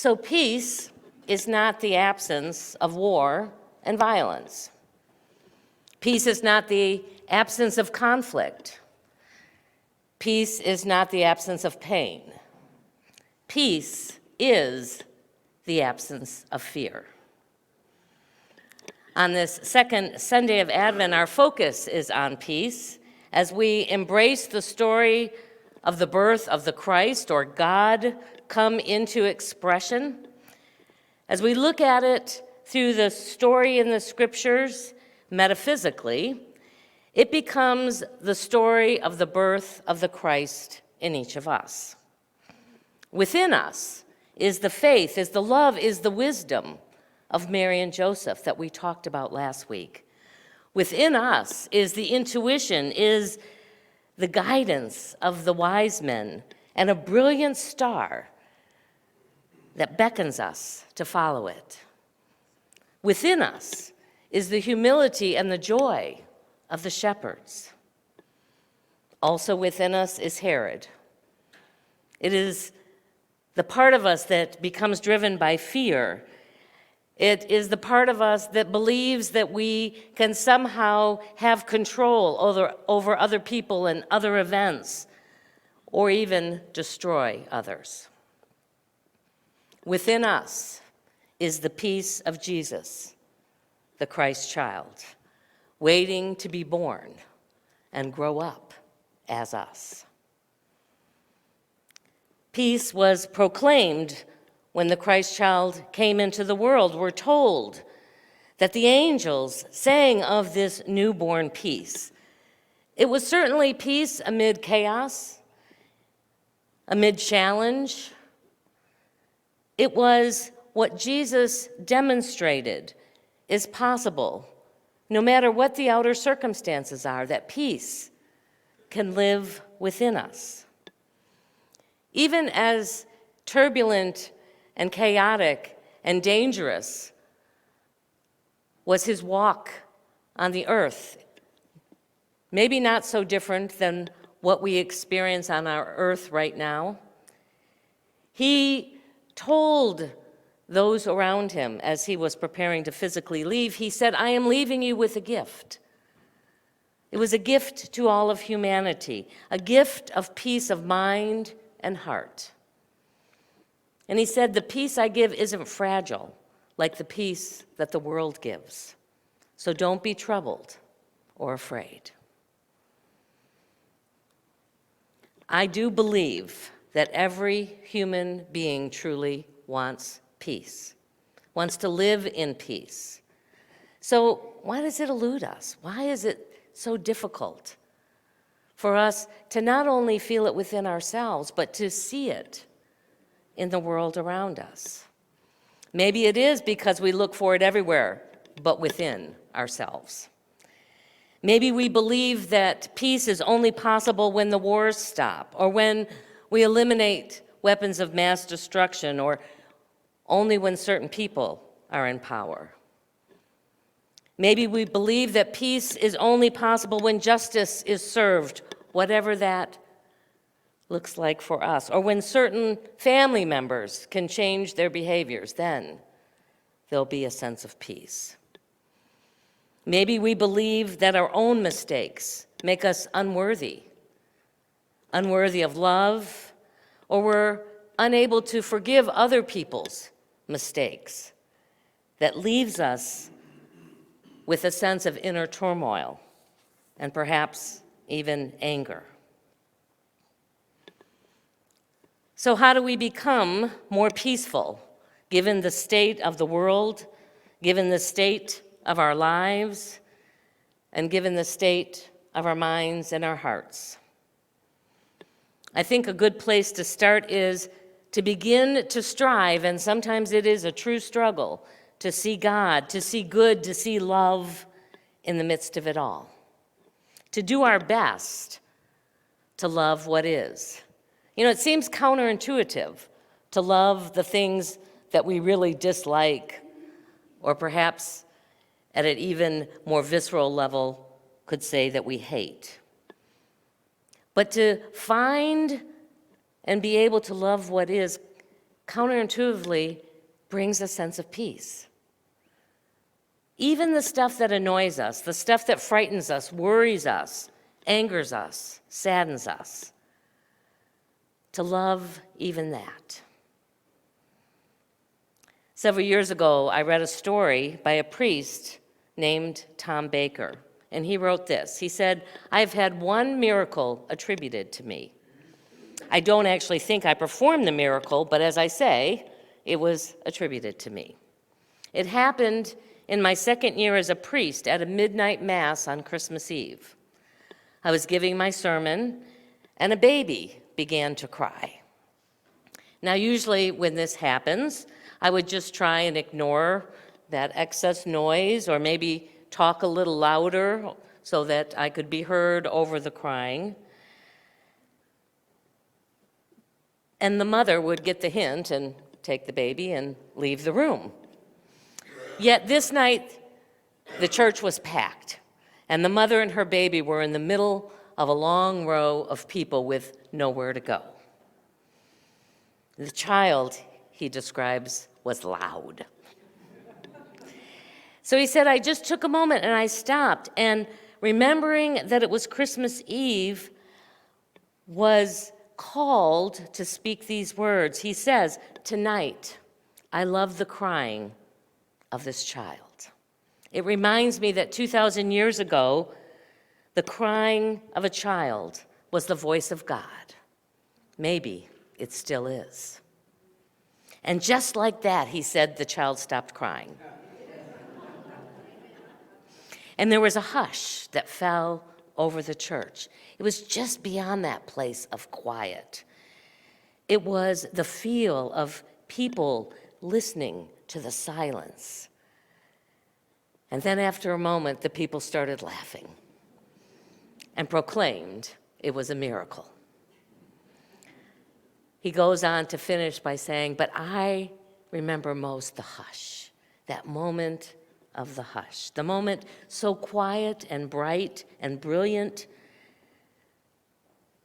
So peace is not the absence of war and violence. Peace is not the absence of conflict. Peace is not the absence of pain. Peace is the absence of fear. On this second Sunday of Advent, our focus is on peace as we embrace the story of the birth of the Christ, or God, come into expression. As we look at it through the story in the scriptures, metaphysically, it becomes the story of the birth of the Christ in each of us. Within us is the faith, is the love, is the wisdom of Mary and Joseph that we talked about last week. Within us is the intuition, is the guidance of the wise men, and a brilliant star that beckons us to follow it. Within us is the humility and the joy of the shepherds. Also within us is Herod. It is the part of us that becomes driven by fear. It is the part of us that believes that we can somehow have control over other people and other events, or even destroy others. Within us is the peace of Jesus, the Christ child, waiting to be born and grow up as us. Peace was proclaimed when the Christ child came into the world. We're told that the angels sang of this newborn peace. It was certainly peace amid chaos, amid challenge. It was what Jesus demonstrated is possible, no matter what the outer circumstances are, that peace can live within us. Even as turbulent and chaotic and dangerous was his walk on the earth, maybe not so different than what we experience on our earth right now, he told those around him as he was preparing to physically leave, he said, "I am leaving you with a gift." It was a gift to all of humanity, a gift of peace of mind and heart. And he said, "The peace I give isn't fragile like the peace that the world gives. So don't be troubled or afraid." I do believe that every human being truly wants peace, wants to live in peace. So why does it elude us? Why is it so difficult for us to not only feel it within ourselves, but to see it in the world around us? Maybe it is because we look for it everywhere, but within ourselves. Maybe we believe that peace is only possible when the wars stop, or when we eliminate weapons of mass destruction, or only when certain people are in power. Maybe we believe that peace is only possible when justice is served, whatever that looks like for us, or when certain family members can change their behaviors, then there'll be a sense of peace. Maybe we believe that our own mistakes make us unworthy of love, or we're unable to forgive other people's mistakes. That leaves us with a sense of inner turmoil and perhaps even anger. So how do we become more peaceful, given the state of the world, given the state of our lives, and given the state of our minds and our hearts? I think a good place to start is to begin to strive, and sometimes it is a true struggle, to see God, to see good, to see love in the midst of it all. To do our best to love what is. You know, it seems counterintuitive to love the things that we really dislike, or perhaps at an even more visceral level could say that we hate. But to find and be able to love what is counterintuitively brings a sense of peace. Even the stuff that annoys us, the stuff that frightens us, worries us, angers us, saddens us, to love even that. Several years ago, I read a story by a priest named Tom Baker, and he wrote this. He said, "I've had one miracle attributed to me. I don't actually think I performed the miracle, but as I say, it was attributed to me. It happened in my second year as a priest at a midnight mass on Christmas Eve. I was giving my sermon, and a baby began to cry. Now, usually when this happens, I would just try and ignore that excess noise or maybe talk a little louder so that I could be heard over the crying. And the mother would get the hint and take the baby and leave the room. Yet this night, the church was packed, and the mother and her baby were in the middle of a long row of people with nowhere to go. The child, he describes, was loud. So he said, I just took a moment and I stopped, and remembering that it was Christmas Eve, was called to speak these words. He says, tonight, I love the crying of this child. It reminds me that 2,000 years ago, the crying of a child was the voice of God. Maybe it still is. And just like that, he said, the child stopped crying. And there was a hush that fell over the church. It was just beyond that place of quiet. It was the feel of people listening to the silence. And then after a moment, the people started laughing and proclaimed it was a miracle. He goes on to finish by saying, but I remember most the hush, that moment of the hush, the moment so quiet and bright and brilliant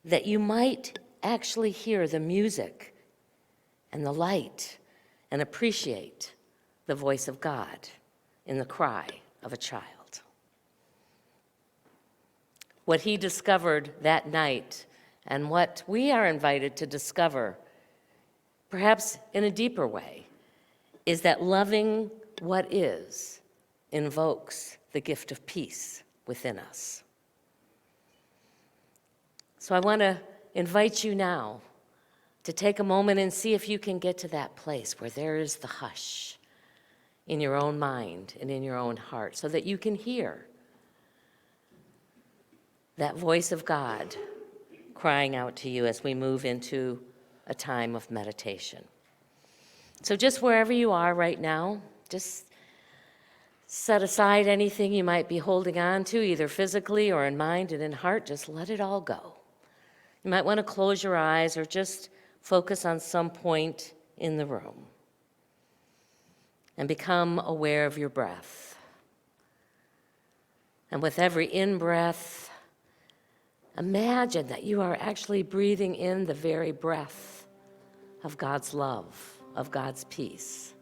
that you might actually hear the music and the light and appreciate the voice of God in the cry of a child. What he discovered that night and what we are invited to discover, perhaps in a deeper way, is that loving what is invokes the gift of peace within us. So I want to invite you now to take a moment and see if you can get to that place where there is the hush in your own mind and in your own heart, so that you can hear that voice of God crying out to you as we move into a time of meditation. So just wherever you are right now, just set aside anything you might be holding on to, either physically or in mind and in heart. Just let it all go. You might want to close your eyes or just focus on some point in the room and become aware of your breath. And with every in-breath, imagine that you are actually breathing in the very breath of God's love, of God's peace.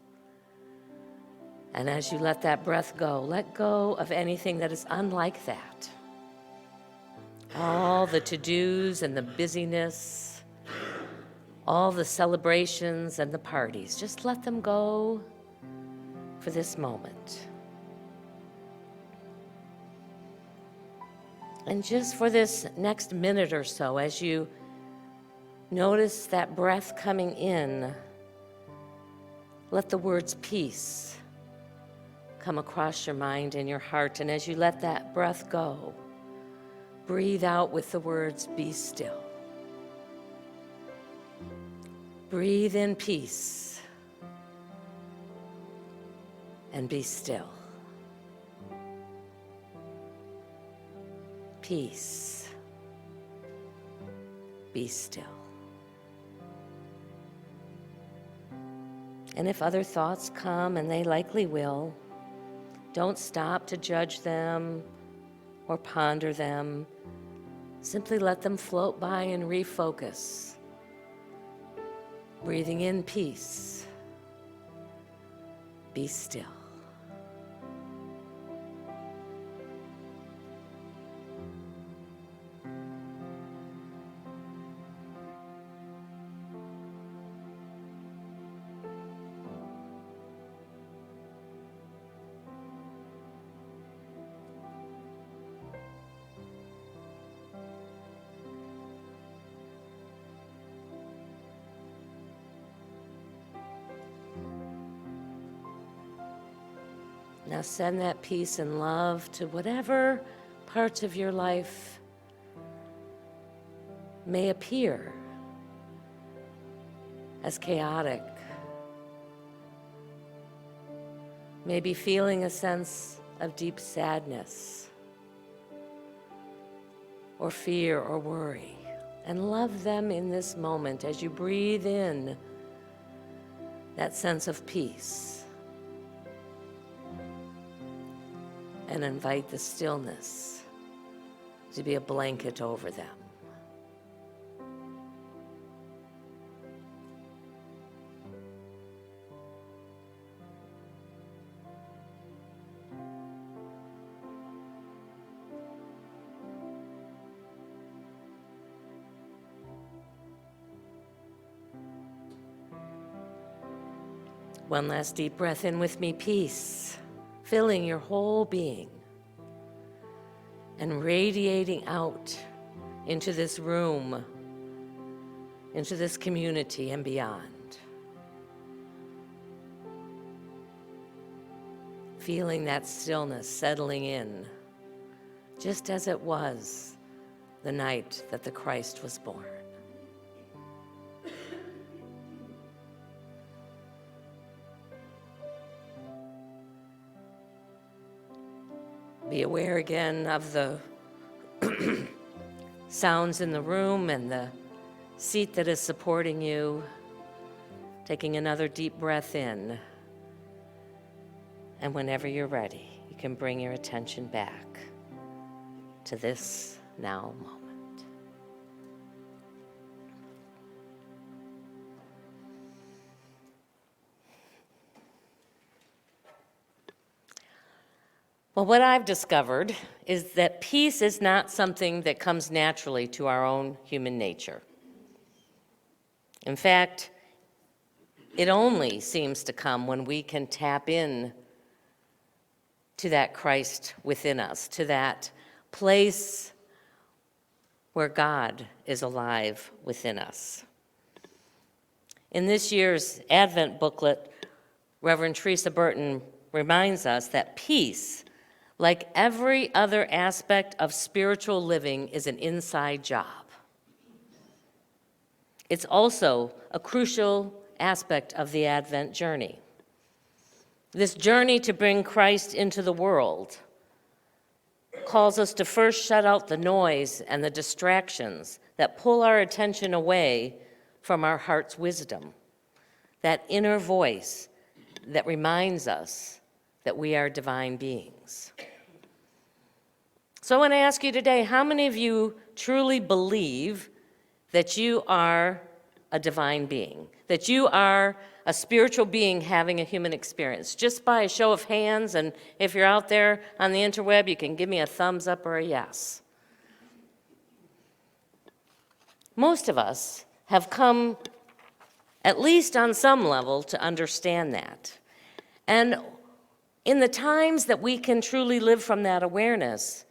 And as you let that breath go, let go of anything that is unlike that. All the to-dos and the busyness, all the celebrations and the parties, just let them go for this moment. And just for this next minute or so, as you notice that breath coming in, let the words peace come across your mind and your heart. And as you let that breath go, breathe out with the words, be still. Breathe in peace and be still. Peace. Be still. And if other thoughts come, and they likely will, don't stop to judge them or ponder them. Simply let them float by and refocus Breathing in peace. Be still. Now send that peace and love to whatever parts of your life may appear as chaotic. Maybe feeling a sense of deep sadness or fear or worry. And love them in this moment as you breathe in that sense of peace. And invite the stillness to be a blanket over them. One last deep breath in with me, peace, filling your whole being and radiating out into this room, into this community and beyond. Feeling that stillness settling in, just as it was the night that the Christ was born. Be aware again of the sounds in the room and the seat that is supporting you. Taking another deep breath in. And whenever you're ready, you can bring your attention back to this now moment. Well, what I've discovered is that peace is not something that comes naturally to our own human nature. In fact, it only seems to come when we can tap in to that Christ within us, to that place where God is alive within us. In this year's Advent booklet, Reverend Teresa Burton reminds us that peace, like every other aspect of spiritual living, is an inside job. It's also a crucial aspect of the Advent journey. This journey to bring Christ into the world calls us to first shut out the noise and the distractions that pull our attention away from our heart's wisdom, that inner voice that reminds us that we are divine beings. So I want to ask you today, how many of you truly believe that you are a divine being, that you are a spiritual being having a human experience? Just by a show of hands, and if you're out there on the interweb, you can give me a thumbs up or a yes. Most of us have come, at least on some level, to understand that. And in the times that we can truly live from that awareness,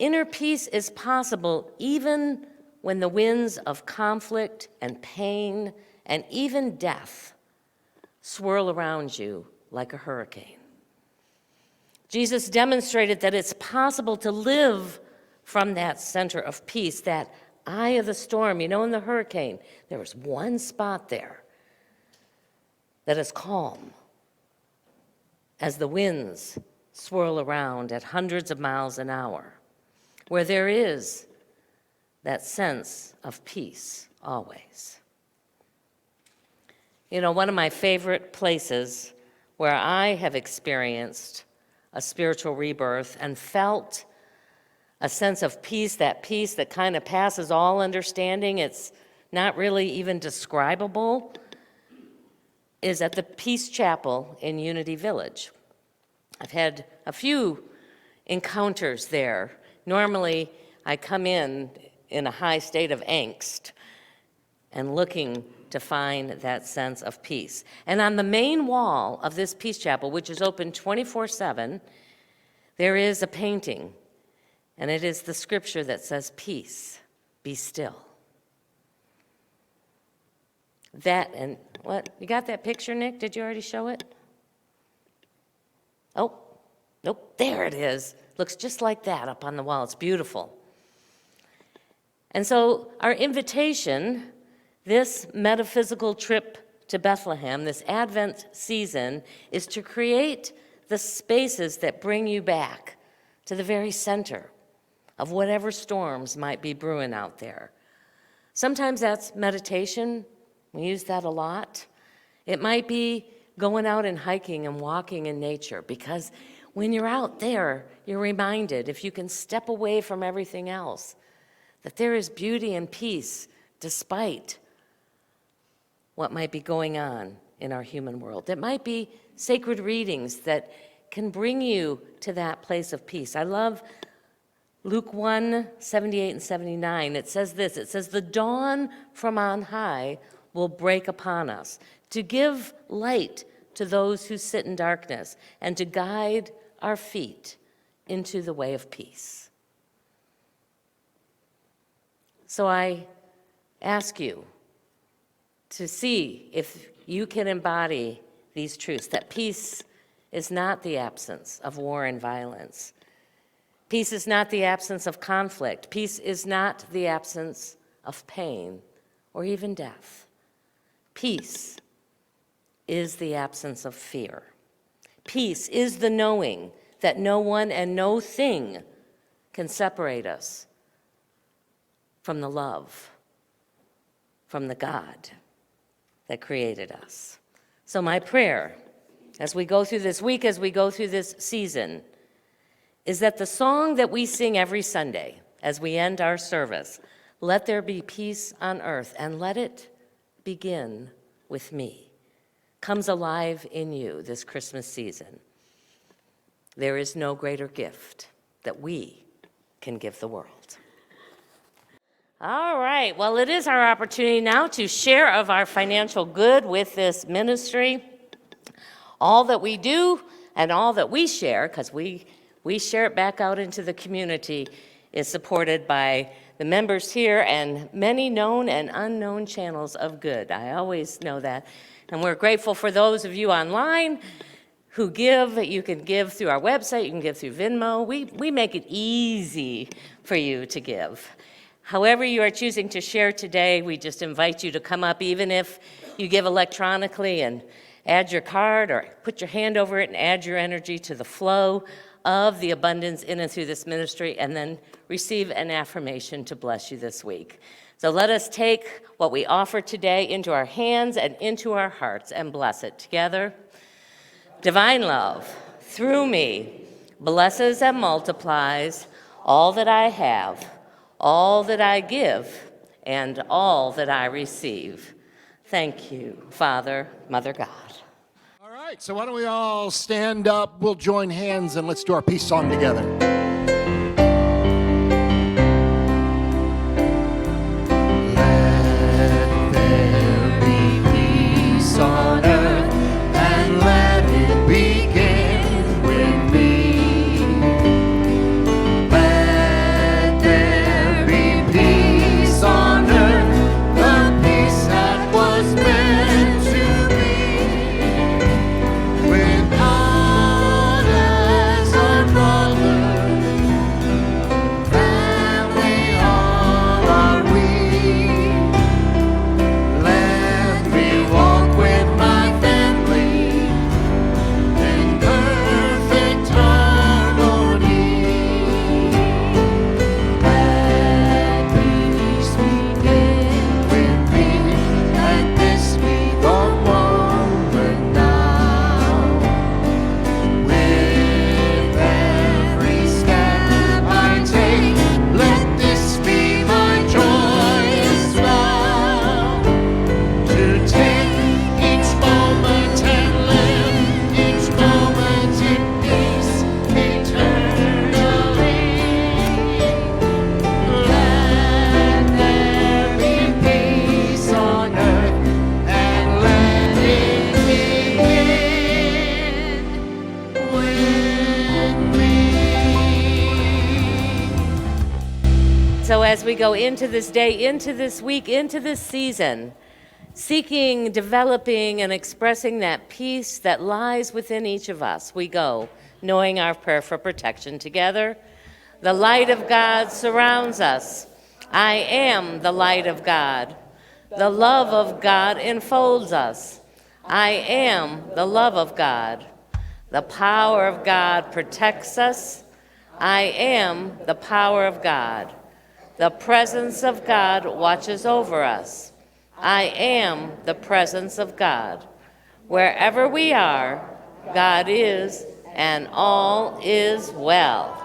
inner peace is possible even when the winds of conflict and pain and even death swirl around you like a hurricane. Jesus demonstrated that it's possible to live from that center of peace, that eye of the storm. You know, in the hurricane, there was one spot there that is calm as the winds swirl around at hundreds of miles an hour, where there is that sense of peace always. You know, one of my favorite places where I have experienced a spiritual rebirth and felt a sense of peace that kind of passes all understanding, it's not really even describable, is at the Peace Chapel in Unity Village. I've had a few encounters there. Normally, I come in a high state of angst and looking to find that sense of peace. And on the main wall of this Peace Chapel, which is open 24/7, there is a painting, and it is the scripture that says, "Peace, be still." That, and what, you got that picture, Nick? Did you already show it? Oh, nope, there it is. Looks just like that up on the wall. It's beautiful. And so our invitation, this metaphysical trip to Bethlehem, this Advent season, is to create the spaces that bring you back to the very center of whatever storms might be brewing out there. Sometimes that's meditation. We use that a lot. It might be going out and hiking and walking in nature, because when you're out there, you're reminded, if you can step away from everything else, that there is beauty and peace despite what might be going on in our human world. It might be sacred readings that can bring you to that place of peace. I love Luke 1:78 and 79. It says this, it says, "The dawn from on high will break upon us, to give light to those who sit in darkness, and to guide our feet into the way of peace." So I ask you to see if you can embody these truths, that peace is not the absence of war and violence. Peace is not the absence of conflict. Peace is not the absence of pain or even death. Peace is the absence of fear. Peace is the knowing that no one and no thing can separate us from the love, from the God that created us. So my prayer, as we go through this week, as we go through this season, is that the song that we sing every Sunday as we end our service, "Let there be peace on earth, and let it begin with me," comes alive in you this Christmas season. There is no greater gift that we can give the world. All right, well, it is our opportunity now to share of our financial good with this ministry. All that we do and all that we share, because we share it back out into the community, is supported by the members here and many known and unknown channels of good. I always know that. And we're grateful for those of you online who give. You can give through our website, you can give through Venmo. We make it easy for you to give. However you are choosing to share today, we just invite you to come up, even if you give electronically, and add your card or put your hand over it and add your energy to the flow of the abundance in and through this ministry, and then receive an affirmation to bless you this week. So let us take what we offer today into our hands and into our hearts and bless it together. Divine love, through me, blesses and multiplies all that I have, all that I give, and all that I receive. Thank you, Father, Mother God. All right, so why don't we all stand up, we'll join hands, and let's do our peace song together. Let there be peace on earth, and let it begin with me. Let there be peace on earth, the peace that was meant to be. With God as our brother, so as we go into this day, into this week, into this season, seeking, developing, and expressing that peace that lies within each of us, we go, knowing our prayer for protection together. The light of God surrounds us. I am the light of God. The love of God enfolds us. I am the love of God. The power of God protects us. I am the power of God. The presence of God watches over us. I am the presence of God. Wherever we are, God is, and all is well.